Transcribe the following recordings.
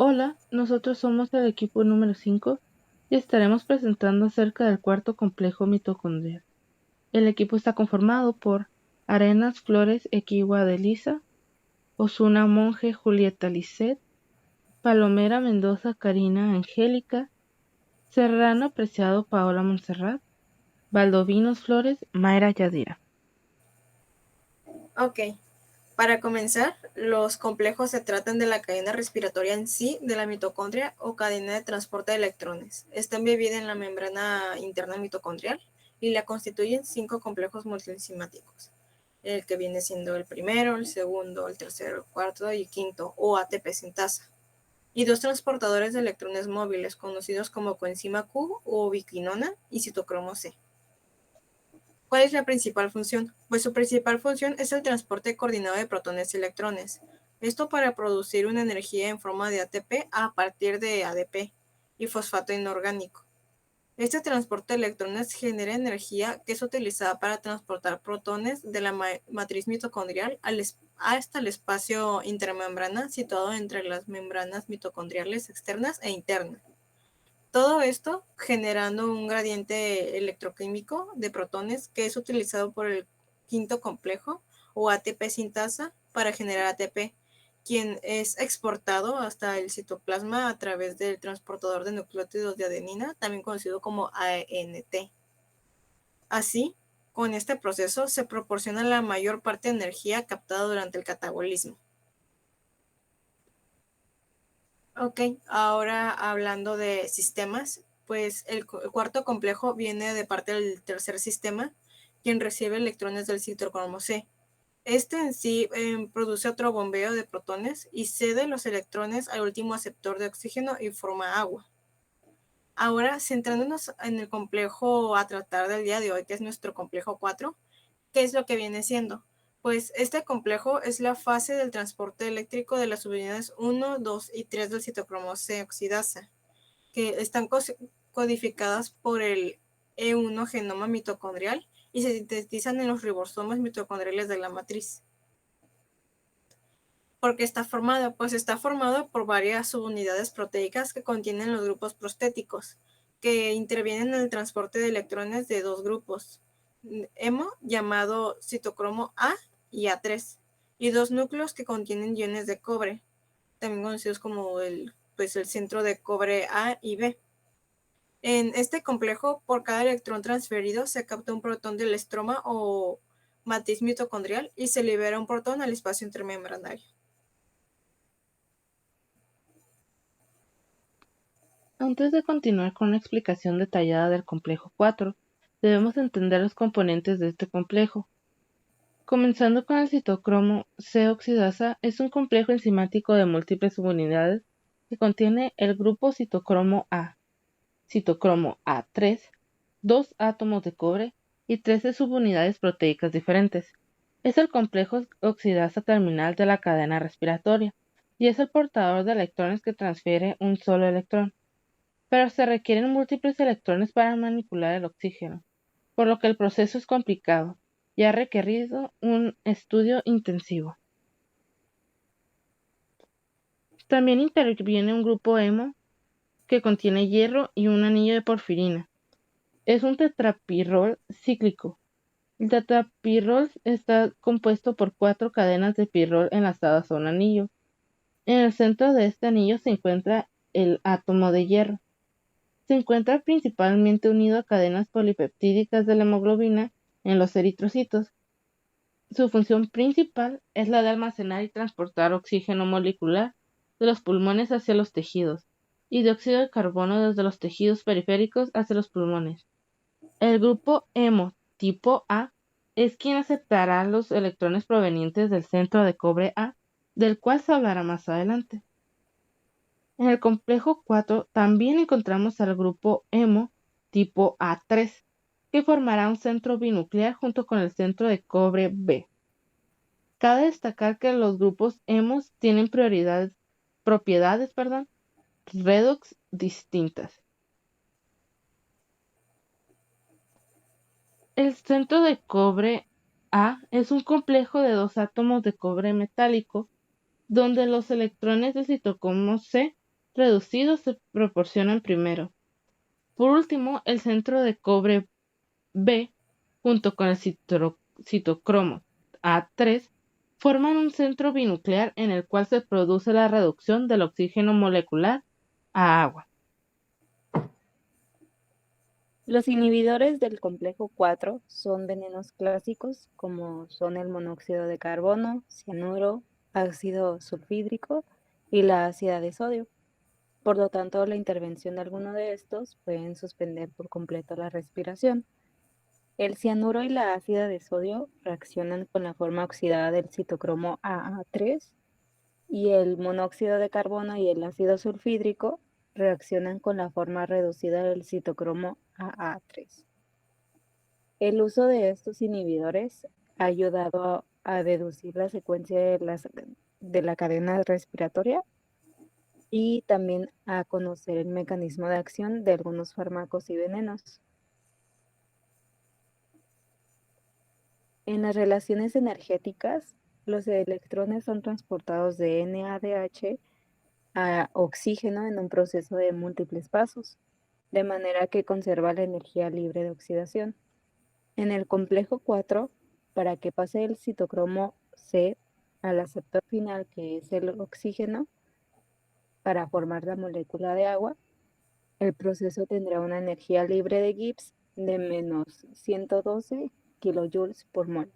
Hola, nosotros somos el equipo número 5 y estaremos presentando acerca del cuarto complejo mitocondrial. El equipo está conformado por Arenas Flores Equigua de Lisa, Osuna Monje Julieta Lisset, Palomera Mendoza Karina Angélica, Serrano Preciado Paola Montserrat, Valdovinos Flores Mayra Yadira. Ok, para comenzar, los complejos se tratan de la cadena respiratoria en sí de la mitocondria o cadena de transporte de electrones. Está embebida en la membrana interna mitocondrial y la constituyen 5 complejos multienzimáticos. El que viene siendo el primero, el segundo, el tercero, el cuarto y quinto, o ATP sintasa. Y 2 transportadores de electrones móviles conocidos como coenzima Q o ubiquinona y citocromo C. ¿Cuál es la principal función? Pues su principal función es el transporte coordinado de protones y electrones. Esto para producir una energía en forma de ATP a partir de ADP y fosfato inorgánico. Este transporte de electrones genera energía que es utilizada para transportar protones de la matriz mitocondrial hasta el espacio intermembrana situado entre las membranas mitocondriales externas e internas. Todo esto generando un gradiente electroquímico de protones que es utilizado por el quinto complejo o ATP sintasa para generar ATP, quien es exportado hasta el citoplasma a través del transportador de nucleótidos de adenina, también conocido como ANT. Así, con este proceso se proporciona la mayor parte de energía captada durante el catabolismo. Ok, ahora hablando de sistemas, pues el cuarto complejo viene de parte del tercer sistema, quien recibe electrones del citocromo C. Este en sí produce otro bombeo de protones y cede los electrones al último aceptor de oxígeno y forma agua. Ahora, centrándonos en el complejo a tratar del día de hoy, que es nuestro complejo 4, ¿qué es lo que viene siendo? Pues este complejo es la fase del transporte eléctrico de las subunidades 1, 2 y 3 del citocromo C oxidasa, que están codificadas por el E1 genoma mitocondrial y se sintetizan en los ribosomas mitocondriales de la matriz. ¿Por qué está formado? Pues está formado por varias subunidades proteicas que contienen los grupos prostéticos, que intervienen en el transporte de electrones de dos grupos, hemo, llamado citocromo A y A3, y dos núcleos que contienen iones de cobre, también conocidos como el centro de cobre A y B. En este complejo, por cada electrón transferido se capta un protón del estroma o matriz mitocondrial y se libera un protón al espacio intermembranario. Antes de continuar con una explicación detallada del complejo 4, debemos entender los componentes de este complejo. Comenzando con el citocromo C oxidasa, es un complejo enzimático de múltiples subunidades que contiene el grupo citocromo A3, dos átomos de cobre y 13 subunidades proteicas diferentes. Es el complejo oxidasa terminal de la cadena respiratoria y es el portador de electrones que transfiere un solo electrón, pero se requieren múltiples electrones para manipular el oxígeno, por lo que el proceso es complicado y ha requerido un estudio intensivo. También interviene un grupo hemo que contiene hierro y un anillo de porfirina. Es un tetrapirrol cíclico. El tetrapirrol está compuesto por 4 cadenas de pirrol enlazadas a un anillo. En el centro de este anillo se encuentra el átomo de hierro. Se encuentra principalmente unido a cadenas polipeptídicas de la hemoglobina en los eritrocitos. Su función principal es la de almacenar y transportar oxígeno molecular de los pulmones hacia los tejidos y dióxido de carbono desde los tejidos periféricos hacia los pulmones. El grupo hemo tipo A es quien aceptará los electrones provenientes del centro de cobre A, del cual se hablará más adelante. En el complejo 4 también encontramos al grupo hemo tipo A3, que formará un centro binuclear junto con el centro de cobre B. Cabe destacar que los grupos hemos tienen propiedades redox distintas. El centro de cobre A es un complejo de 2 átomos de cobre metálico, donde los electrones del citocromo C reducidos se proporcionan primero. Por último, el centro de cobre B, junto con el citocromo A3, forman un centro binuclear en el cual se produce la reducción del oxígeno molecular a agua. Los inhibidores del complejo 4 son venenos clásicos como son el monóxido de carbono, cianuro, ácido sulfídrico y la ácida de sodio. Por lo tanto, la intervención de alguno de estos pueden suspender por completo la respiración. El cianuro y la ácida de sodio reaccionan con la forma oxidada del citocromo AA3 y el monóxido de carbono y el ácido sulfídrico reaccionan con la forma reducida del citocromo AA3. El uso de estos inhibidores ha ayudado a deducir la secuencia de la cadena respiratoria y también a conocer el mecanismo de acción de algunos fármacos y venenos. En las relaciones energéticas, los electrones son transportados de NADH a oxígeno en un proceso de múltiples pasos, de manera que conserva la energía libre de oxidación. En el complejo 4, para que pase el citocromo C al aceptor final, que es el oxígeno, para formar la molécula de agua, el proceso tendrá una energía libre de Gibbs de menos 112 kilojoules por mol.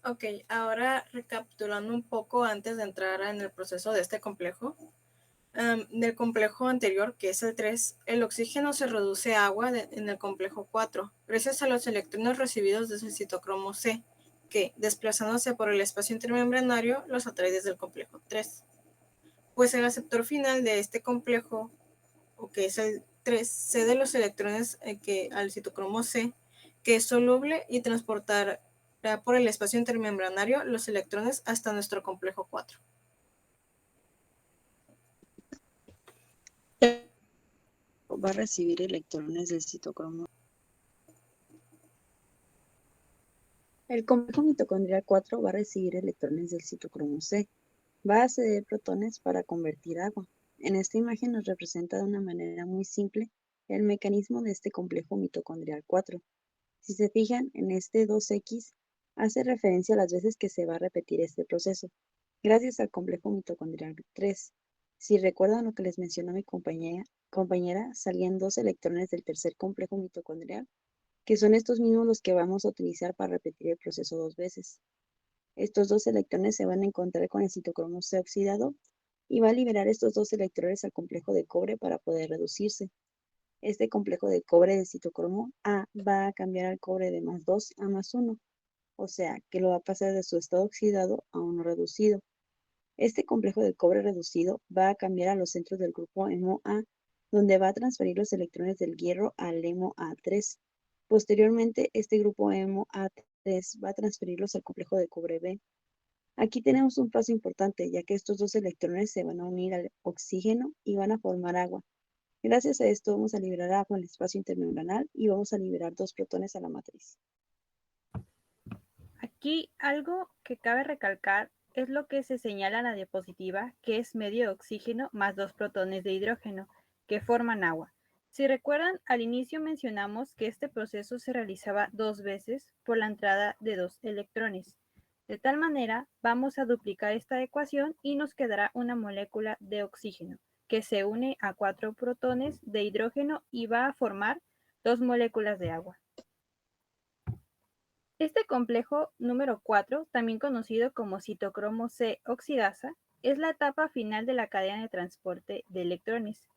Ok, ahora recapitulando un poco antes de entrar en el proceso de este complejo. Del complejo anterior, que es el 3, el oxígeno se reduce a agua en el complejo 4, gracias a los electrones recibidos desde el citocromo C, que, desplazándose por el espacio intermembranario, los atrae desde el complejo 3. Pues el aceptor final de este complejo, o que es el 3, cede los electrones al citocromo C, que es soluble, y transportará por el espacio intermembranario los electrones hasta nuestro complejo 4. Va a recibir electrones del citocromo. El complejo mitocondrial 4 va a recibir electrones del citocromo C. Va a ceder protones para convertir agua. En esta imagen nos representa de una manera muy simple el mecanismo de este complejo mitocondrial 4. Si se fijan, en este 2X hace referencia a las veces que se va a repetir este proceso, gracias al complejo mitocondrial 3. Si recuerdan lo que les mencionó mi compañera, salían 2 electrones del tercer complejo mitocondrial, que son estos mismos los que vamos a utilizar para repetir el proceso 2 veces. Estos 2 electrones se van a encontrar con el citocromo C oxidado y va a liberar estos 2 electrones al complejo de cobre para poder reducirse. Este complejo de cobre de citocromo A va a cambiar al cobre de +2 a +1, o sea que lo va a pasar de su estado oxidado a uno reducido. Este complejo de cobre reducido va a cambiar a los centros del grupo hemo A, donde va a transferir los electrones del hierro al hemo A3. Posteriormente, este grupo hemo A3 va a transferirlos al complejo de cobre B. Aquí tenemos un paso importante, ya que estos 2 electrones se van a unir al oxígeno y van a formar agua. Gracias a esto vamos a liberar agua en el espacio intermembranal y vamos a liberar 2 protones a la matriz. Aquí algo que cabe recalcar es lo que se señala en la diapositiva, que es medio oxígeno más 2 protones de hidrógeno, que forman agua. Si recuerdan, al inicio mencionamos que este proceso se realizaba 2 veces por la entrada de 2 electrones. De tal manera, vamos a duplicar esta ecuación y nos quedará una molécula de oxígeno, que se une a 4 protones de hidrógeno y va a formar 2 moléculas de agua. Este complejo número 4, también conocido como citocromo C oxidasa, es la etapa final de la cadena de transporte de electrones.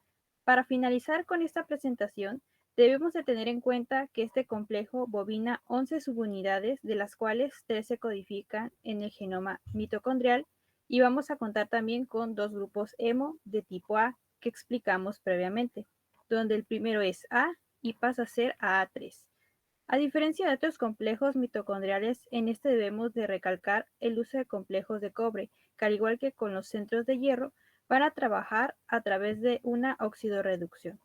Para finalizar con esta presentación, debemos de tener en cuenta que este complejo bobina 11 subunidades, de las cuales 3 se codifican en el genoma mitocondrial, y vamos a contar también con 2 grupos hemo de tipo A que explicamos previamente, donde el primero es A y pasa a ser AA3. A diferencia de otros complejos mitocondriales, en este debemos de recalcar el uso de complejos de cobre, que al igual que con los centros de hierro, van a trabajar a través de una oxidorreducción.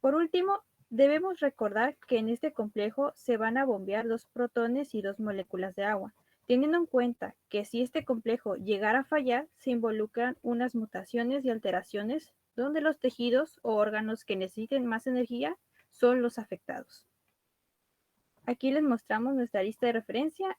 Por último, debemos recordar que en este complejo se van a bombear 2 protones y 2 moléculas de agua, Teniendo en cuenta que si este complejo llegara a fallar, se involucran unas mutaciones y alteraciones donde los tejidos o órganos que necesiten más energía son los afectados. Aquí les mostramos nuestra lista de referencia